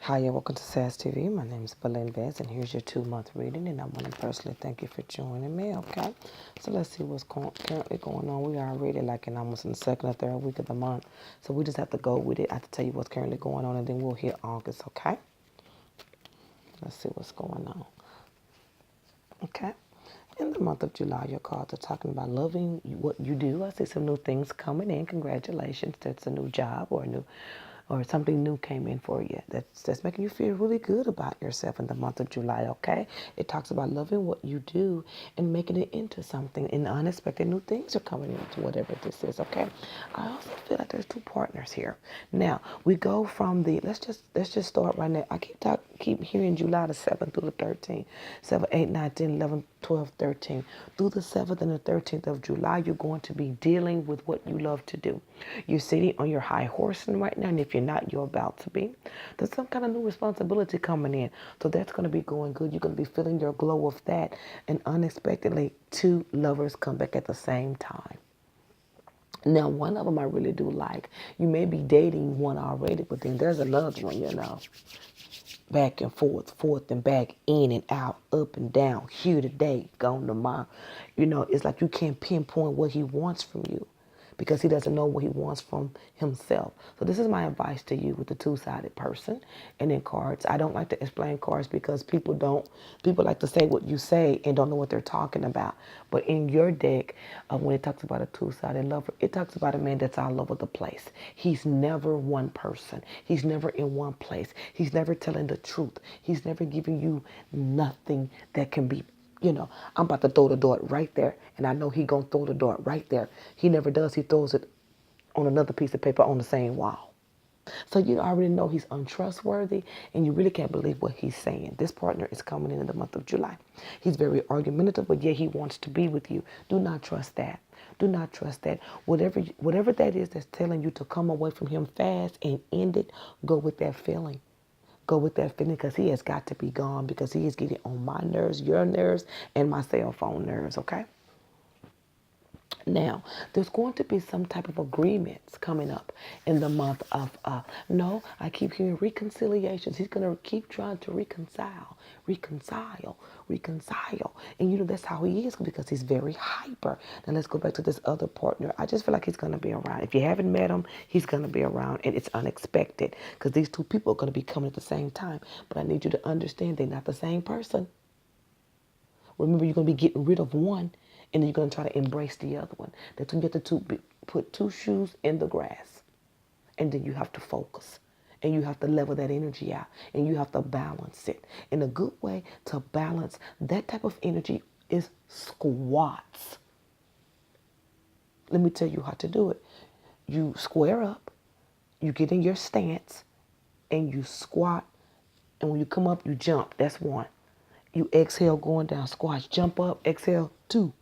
Hi, and welcome to SAS TV. My name is Belen Vaz, and here's your 2-month reading. And I want to personally thank you for joining me. Okay, so let's see what's currently going on. We are already like in almost in the second or third week of the month, so we just have to go with it. I have to tell you what's currently going on, and then we'll hit August. Okay, let's see what's going on. Okay. In the month of July, your cards are talking about loving what you do. I see some new things coming in. Congratulations. That's a new job or a new or something new came in for you. That's making you feel really good about yourself in the month of July, okay? It talks about loving what you do and making it into something. And unexpected new things are coming into whatever this is, okay? I also feel like there's two partners here. Now, we go from the let's just start right now. I keep hearing July the 7th through the 13th. 7, 8, 9, 10, 11, 12, 13. Through the 7th and the 13th of July, you're going to be dealing with what you love to do. You're sitting on your high horse right now, and if you're not, you're about to be. There's some kind of new responsibility coming in. So that's going to be going good. You're going to be feeling your glow of that. And unexpectedly, two lovers come back at the same time. Now, one of them I really do like. You may be dating one already, but then there's another one, back and forth and back, in and out, up and down, here today, gone tomorrow. It's like you can't pinpoint what he wants from you because he doesn't know what he wants from himself. So this is my advice to you with the two-sided person. And then cards. I don't like to explain cards because people like to say what you say and don't know what they're talking about. But in your deck, when it talks about a two-sided lover, it talks about a man that's all over the place. He's never one person. He's never in one place. He's never telling the truth. He's never giving you nothing that can be, I'm about to throw the dart right there, and I know he gonna throw the dart right there. He never does. He throws it on another piece of paper on the same wall. So you already know he's untrustworthy, and you really can't believe what he's saying. This partner is coming in the month of July. He's very argumentative, but yet he wants to be with you. Do not trust that. Do not trust that. Whatever that is that's telling you to come away from him fast and end it, go with that feeling. Go with that feeling because he has got to be gone because he is getting on my nerves, your nerves, and my cell phone nerves, okay? Now, there's going to be some type of agreements coming up in the month of, no, I keep hearing reconciliations. He's going to keep trying to reconcile. And that's how he is because he's very hyper. Now, let's go back to this other partner. I just feel like he's going to be around. If you haven't met him, he's going to be around. And it's unexpected because these two people are going to be coming at the same time. But I need you to understand they're not the same person. Remember, you're going to be getting rid of one, and then you're going to try to embrace the other one. That's when you have to put two shoes in the grass, and then you have to focus, and you have to level that energy out, and you have to balance it. And a good way to balance that type of energy is squats. Let me tell you how to do it. You square up, you get in your stance, and you squat, and when you come up, you jump. That's one. You exhale going down, squats, jump up, exhale, 2.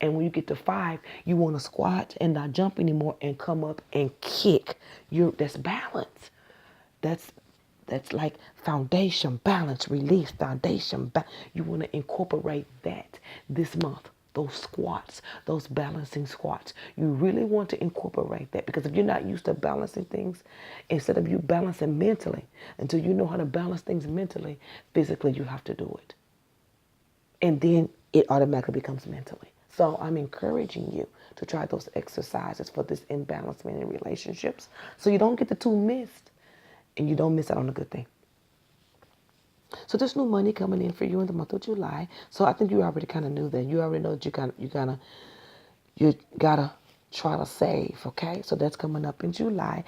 And when you get to 5, you want to squat and not jump anymore and come up and kick. That's balance. That's like foundation, balance, release, foundation. You want to incorporate that this month. Those squats, those balancing squats. You really want to incorporate that because if you're not used to balancing things, instead of you balancing mentally, until you know how to balance things mentally, physically you have to do it. And then it automatically becomes mentally. So I'm encouraging you to try those exercises for this imbalancement in relationships so you don't get the two missed and you don't miss out on a good thing. So there's new money coming in for you in the month of July. So I think you already kind of knew that. You already know that you gotta try to save, okay? So that's coming up in July.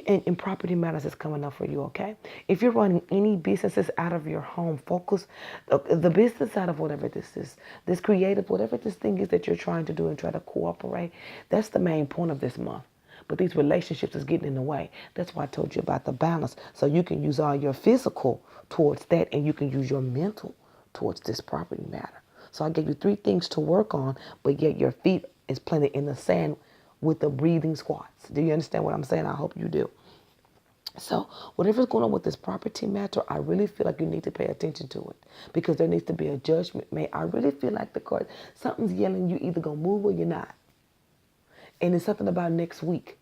And property matters is coming up for you, okay? If you're running any businesses out of your home, focus the business out of whatever this is, this creative, whatever this thing is that you're trying to do and try to cooperate. That's the main point of this month. But these relationships is getting in the way. That's why I told you about the balance. So you can use all your physical towards that and you can use your mental towards this property matter. So I gave you 3 things to work on, but yet your feet is planted in the sand with the breathing squats. Do you understand what I'm saying? I hope you do. So whatever's going on with this property matter, I really feel like you need to pay attention to it because there needs to be a judgment made. I really feel like the card, something's yelling you either going to move or you're not. And it's something about next week.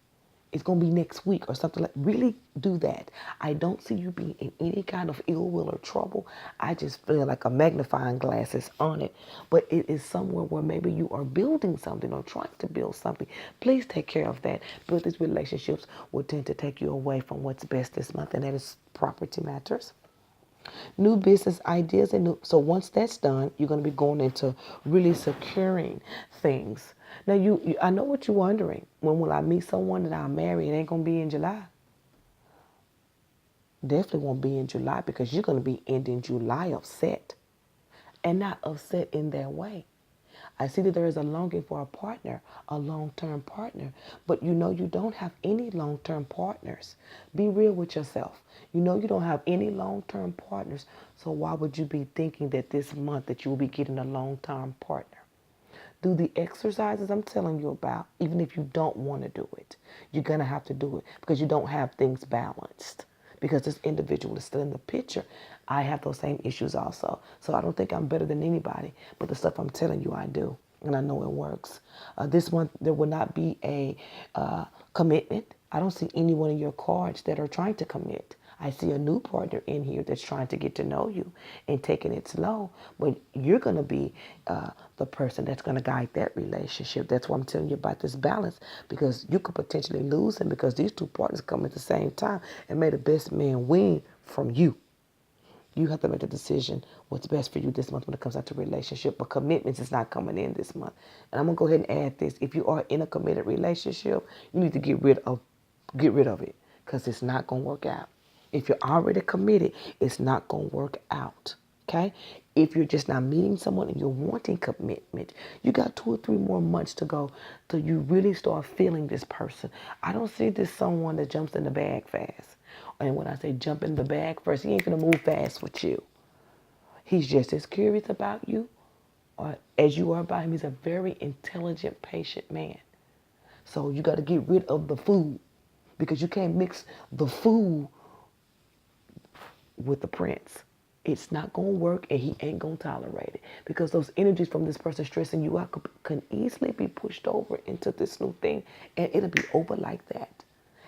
It's going to be next week or something like. Really do that. I don't see you being in any kind of ill will or trouble. I just feel like a magnifying glass is on it. But it is somewhere where maybe you are building something or trying to build something. Please take care of that. But these relationships will tend to take you away from what's best this month, and that is property matters, new business ideas, and new. So once that's done, you're going to be going into really securing things. Now, I know what you're wondering. When will I meet someone that I'll marry? It ain't going to be in July. Definitely won't be in July, because you're going to be ending July upset, and not upset in that way. I see that there is a longing for a partner, a long-term partner, but you know you don't have any long-term partners. Be real with yourself. You know you don't have any long-term partners, so why would you be thinking that this month that you will be getting a long-term partner? Do the exercises I'm telling you about, even if you don't want to do it. You're going to have to do it because you don't have things balanced. Because this individual is still in the picture. I have those same issues also. So I don't think I'm better than anybody. But the stuff I'm telling you, I do. And I know it works. This month, there will not be a commitment. I don't see anyone in your cards that are trying to commit. I see a new partner in here that's trying to get to know you and taking it slow. But you're going to be the person that's going to guide that relationship. That's why I'm telling you about this balance, because you could potentially lose him because these two partners come at the same time, and may the best man win from you. You have to make the decision what's best for you this month when it comes out to relationship. But commitments is not coming in this month. And I'm going to go ahead and add this. If you are in a committed relationship, you need to get rid of it, because it's not going to work out. If you're already committed, it's not going to work out. Okay? If you're just not meeting someone and you're wanting commitment, you got 2 or 3 more months to go till you really start feeling this person. I don't see this someone that jumps in the bag fast. And when I say jump in the bag first, he ain't gonna move fast with you. He's just as curious about you as you are about him. He's a very intelligent, patient man. So you got to get rid of the food, because you can't mix the food with the prince. It's not going to work, and he ain't going to tolerate it, because those energies from this person stressing you out can easily be pushed over into this new thing, and it'll be over like that.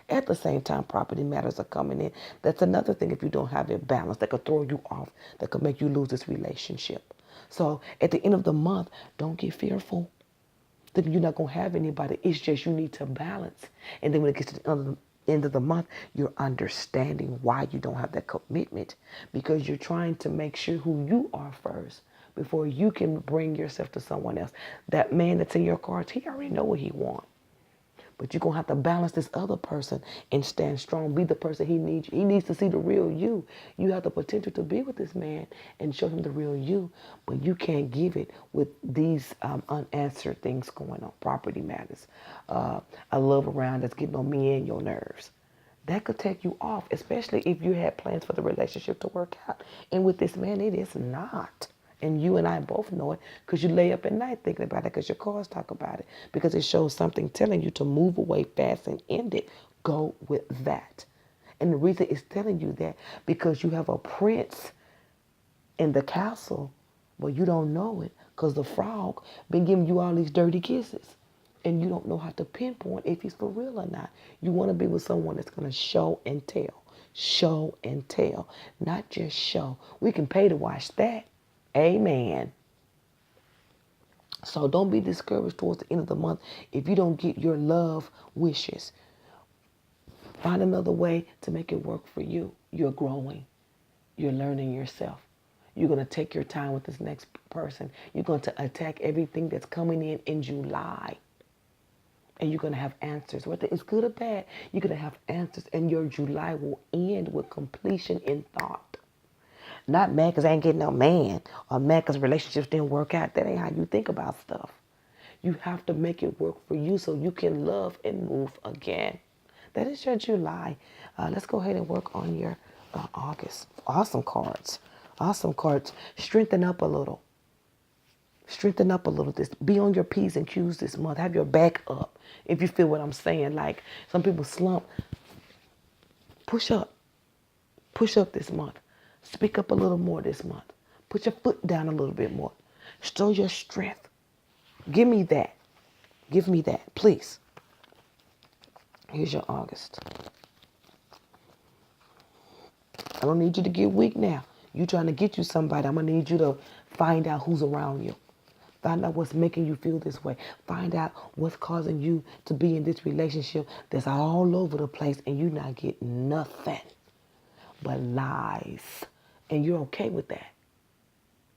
At the same time, property matters are coming in. That's another thing, if you don't have it balanced, that could throw you off, that could make you lose this relationship. So at the end of the month, don't get fearful. Then you're not going to have anybody. It's just you need to balance. And then when it gets to the end of the month, you're understanding why you don't have that commitment, because you're trying to make sure who you are first before you can bring yourself to someone else. That man that's in your cards, he already know what he wants. But you're going to have to balance this other person and stand strong. Be the person he needs. He needs to see the real you. You have the potential to be with this man and show him the real you. But you can't give it with these unanswered things going on. Property matters. A love around that's getting on me and your nerves. That could take you off, especially if you had plans for the relationship to work out. And with this man, it is not. And you and I both know it, because you lay up at night thinking about it, because your cards talk about it, because it shows something telling you to move away fast and end it. Go with that. And the reason it's telling you that, because you have a prince in the castle, but you don't know it, because the frog been giving you all these dirty kisses. And you don't know how to pinpoint if he's for real or not. You want to be with someone that's going to show and tell. Show and tell. Not just show. We can pay to watch that. Amen. So don't be discouraged towards the end of the month if you don't get your love wishes. Find another way to make it work for you. You're growing. You're learning yourself. You're going to take your time with this next person. You're going to attack everything that's coming in July. And you're going to have answers. Whether it's good or bad, you're going to have answers. And your July will end with completion in thought. Not mad because I ain't getting no man, or mad because relationships didn't work out. That ain't how you think about stuff. You have to make it work for you so you can love and move again. That is your July. Let's go ahead and work on your August. Awesome cards. Awesome cards. Strengthen up a little. Strengthen up a little. Be on your P's and Q's this month. Have your back up. If you feel what I'm saying. Like some people slump. Push up. Push up this month. Speak up a little more this month. Put your foot down a little bit more. Show your strength. Give me that. Give me that, please. Here's your August. I don't need you to get weak now. You trying to get you somebody. I'm going to need you to find out who's around you. Find out what's making you feel this way. Find out what's causing you to be in this relationship that's all over the place and you not getting nothing but lies. And you're okay with that.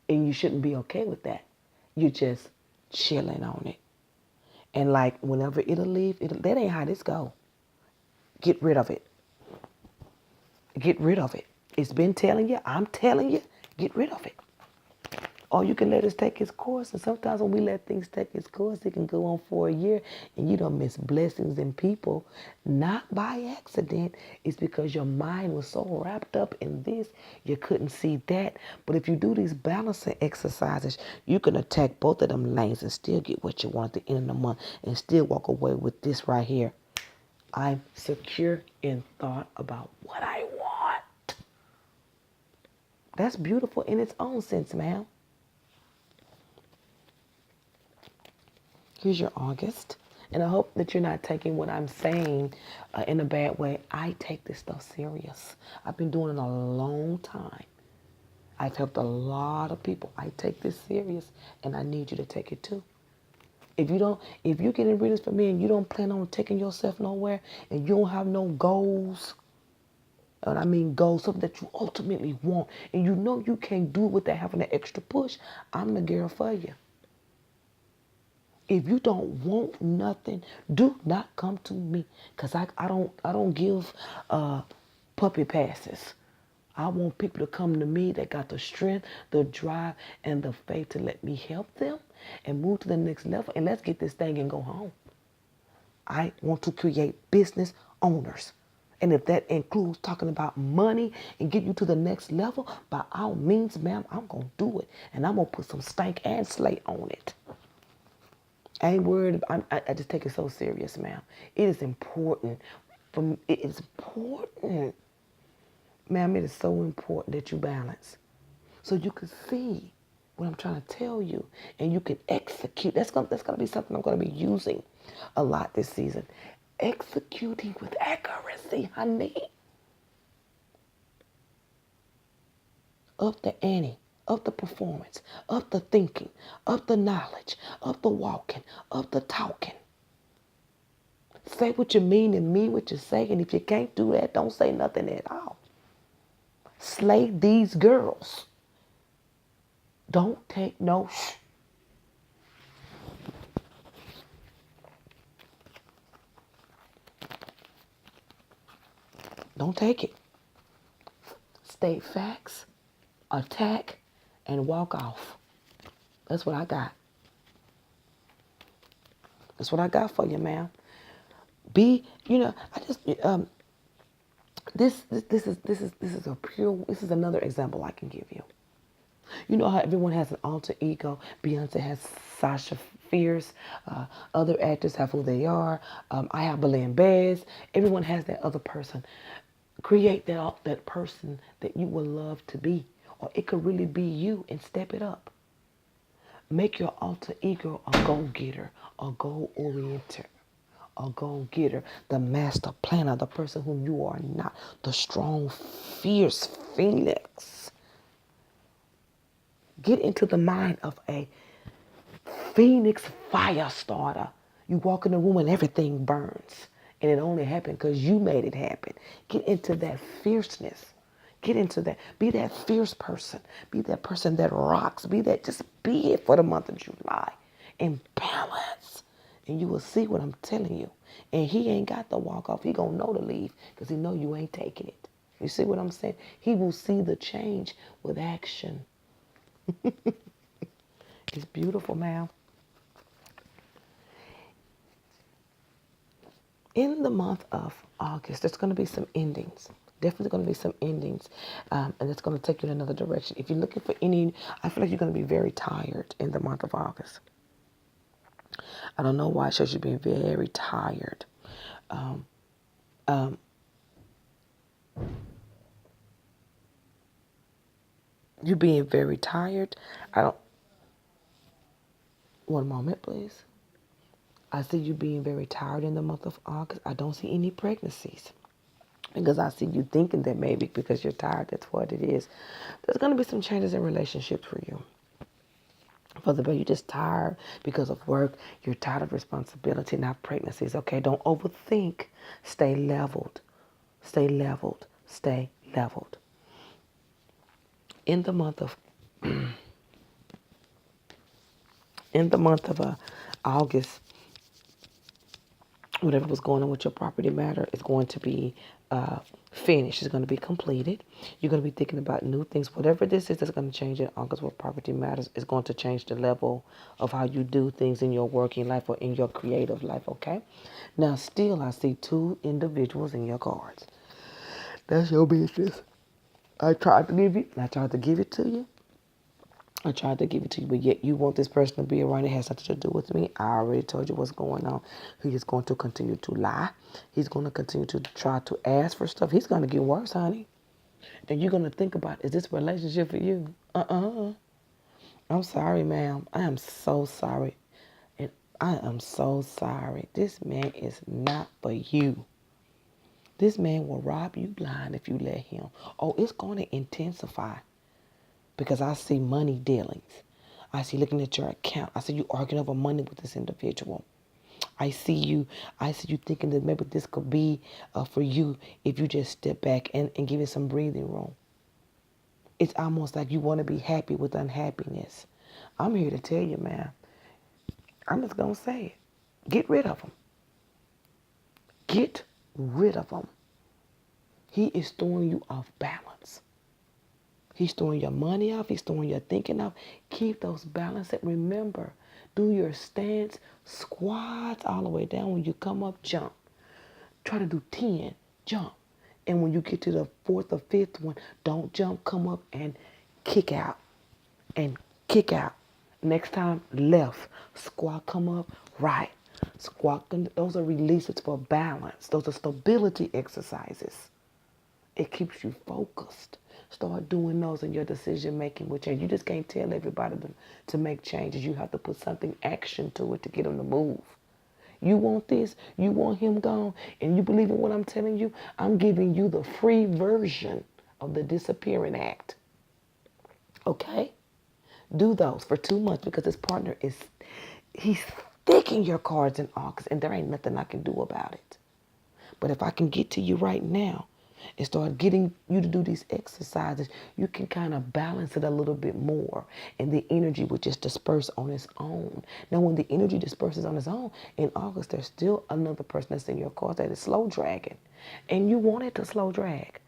And you shouldn't be okay with that. You're just chilling on it. And like whenever it'll leave, that ain't how this go. Get rid of it. Get rid of it. It's been telling you, I'm telling you, get rid of it. Or you can let it take its course. And sometimes when we let things take its course, it can go on for a year and you don't miss blessings and people. Not by accident. It's because your mind was so wrapped up in this, you couldn't see that. But if you do these balancing exercises, you can attack both of them lanes and still get what you want at the end of the month and still walk away with this right here. I'm secure in thought about what I want. That's beautiful in its own sense, ma'am. Here's your August. And I hope that you're not taking what I'm saying in a bad way. I take this stuff serious. I've been doing it a long time. I've helped a lot of people. I take this serious and I need you to take it too. If you're getting readings from me and you don't plan on taking yourself nowhere and you don't have no goals, and I mean goals, something that you ultimately want, and you know you can't do it without having an extra push, I'm the girl for you. If you don't want nothing, do not come to me, cause I don't give puppy passes. I want people to come to me that got the strength, the drive, and the faith to let me help them and move to the next level. And let's get this thing and go home. I want to create business owners. And if that includes talking about money and get you to the next level, by all means, ma'am, I'm going to do it. And I'm going to put some stank and slate on it. I ain't worried. I just take it so serious, ma'am. It is important. It is important. Ma'am, it is so important that you balance. So you can see what I'm trying to tell you. And you can execute. That's gonna be something I'm going to be using a lot this season. Executing with accuracy, honey. Up the ante, up the performance, up the thinking, up the knowledge, up the walking, up the talking. Say what you mean and mean what you say. And if you can't do that, don't say nothing at all. Slay these girls. Don't take no Don't take it. State facts, attack, and walk off. That's what I got. That's what I got for you, ma'am. I just this is another example I can give you. You know how everyone has an alter ego. Beyonce has Sasha Fierce. Other actors have who they are. I have Belen Bez. Everyone has that other person. Create that person that you would love to be. Or it could really be you and step it up. Make your alter ego a go-getter, a goal-oriented, a go-getter, the master planner, the person whom you are not, the strong, fierce phoenix. Get into the mind of a phoenix fire starter. You walk in the room and everything burns. And it only happened because you made it happen. Get into that fierceness. Get into that. Be that fierce person. Be that person that rocks. Just be it for the month of July. In balance. And you will see what I'm telling you. And he ain't got to walk off. He gonna know to leave because he know you ain't taking it. You see what I'm saying? He will see the change with action. It's beautiful, ma'am. In the month of August, there's going to be some endings. Definitely going to be some endings. And it's going to take you in another direction. If you're looking for I feel like you're going to be very tired in the month of August. I don't know why it shows you being very tired. You being very tired. One moment, please. I see you being very tired in the month of August. I don't see any pregnancies. Because I see you thinking that maybe because you're tired, that's what it is. There's going to be some changes in relationships for you. For the you're just tired because of work. You're tired of responsibility, not pregnancies. Okay, don't overthink. Stay leveled. Stay leveled. Stay leveled. In the month of August, whatever was going on with your property matter is going to be finished. It's going to be completed. You're going to be thinking about new things. Whatever this is that's going to change in August with property matters is going to change the level of how you do things in your working life or in your creative life, okay? Now, still, I see two individuals in your cards. That's your business. I tried to give it to you. I tried to give it to you, but yet you want this person to be around. It has nothing to do with me. I already told you what's going on. He is going to continue to lie. He's going to continue to try to ask for stuff. He's going to get worse, honey. And you're going to think about, is this relationship for you? I'm sorry, ma'am. I am so sorry. And I am so sorry. This man is not for you. This man will rob you blind if you let him. Oh, it's going to intensify. Because I see money dealings. I see looking at your account. I see you arguing over money with this individual. I see you thinking that maybe this could be for you if you just step back and give it some breathing room. It's almost like you want to be happy with unhappiness. I'm here to tell you, man. I'm just going to say it. Get rid of him. Get rid of him. He is throwing you off balance. He's throwing your money off. He's throwing your thinking off. Keep those balanced. Remember, do your stance, squats all the way down. When you come up, jump. Try to do 10, jump. And when you get to the fourth or fifth one, don't jump, come up and kick out. And kick out. Next time, left. Squat, come up, right. Squat, those are releases for balance. Those are stability exercises. It keeps you focused. Start doing those in your decision making will change. You just can't tell everybody to make changes. You have to put something action to it to get them to move. You want this, you want him gone, and you believe in what I'm telling you, I'm giving you the free version of the disappearing act. Okay? Do those for 2 months because this partner he's sticking your cards in August and there ain't nothing I can do about it. But if I can get to you right now and start getting you to do these exercises, you can kind of balance it a little bit more and the energy would just disperse on its own. Now, when the energy disperses on its own, in August, there's still another person that's in your cards that is slow dragging. And you want it to slow drag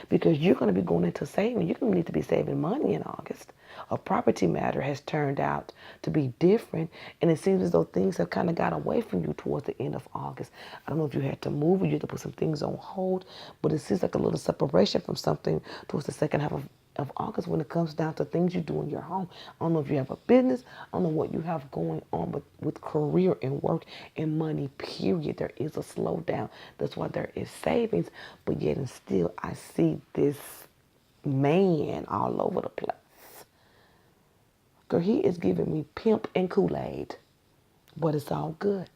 because you're going to be going into saving. You're going to need to be saving money in August. A property matter has turned out to be different, and it seems as though things have kind of got away from you towards the end of August. I don't know if you had to move or you had to put some things on hold, but it seems like a little separation from something towards the second half of August when it comes down to things you do in your home. I don't know if you have a business. I don't know what you have going on, but with career and work and money, period, there is a slowdown. That's why there is savings, but yet and still I see this man all over the place. Girl, he is giving me pimp and Kool-Aid, but it's all good.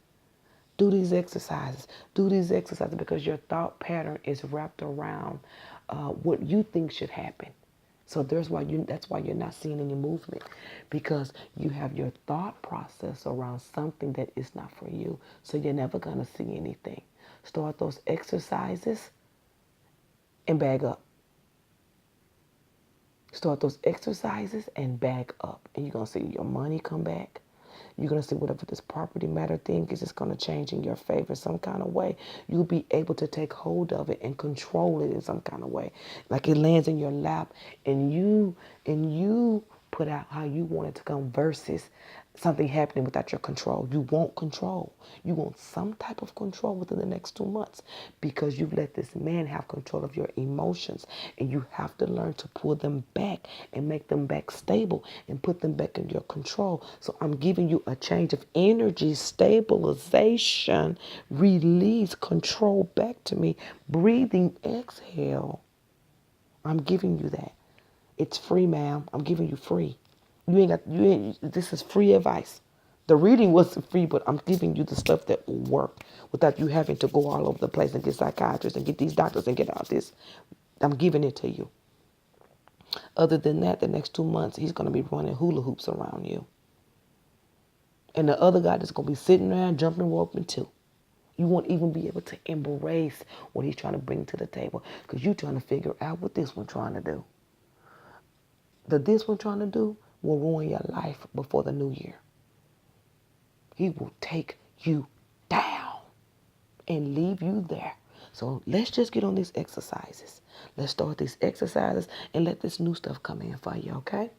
Do these exercises. Do these exercises because your thought pattern is wrapped around what you think should happen. So that's why you're not seeing any movement because you have your thought process around something that is not for you. So you're never going to see anything. Start those exercises and bag up. Start those exercises and bag up. And you're going to see your money come back. You're going to see whatever this property matter thing is, it's going to change in your favor some kind of way. You'll be able to take hold of it and control it in some kind of way. Like it lands in your lap and you put out how you want it to come versus something happening without your control. You want control. You want some type of control within the next 2 months because you've let this man have control of your emotions and you have to learn to pull them back and make them back stable and put them back in your control. So I'm giving you a change of energy, stabilization, release, control back to me, breathing, exhale. I'm giving you that. It's free, ma'am. I'm giving you free. This is free advice. The reading wasn't free, but I'm giving you the stuff that will work without you having to go all over the place and get psychiatrists and get these doctors and get all this. I'm giving it to you. Other than that, the next 2 months, he's going to be running hula hoops around you. And the other guy that's going to be sitting there jumping roping too. You won't even be able to embrace what he's trying to bring to the table because you're trying to figure out what this one's trying to do. This one trying to do will ruin your life before the new year. He will take you down and leave you there. So let's just get on these exercises. Let's start these exercises and let this new stuff come in for you, okay?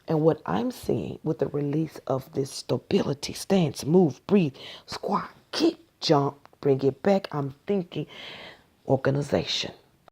And what I'm seeing with the release of this stability, stance, move, breathe, squat, kick, jump, bring it back, I'm thinking organization.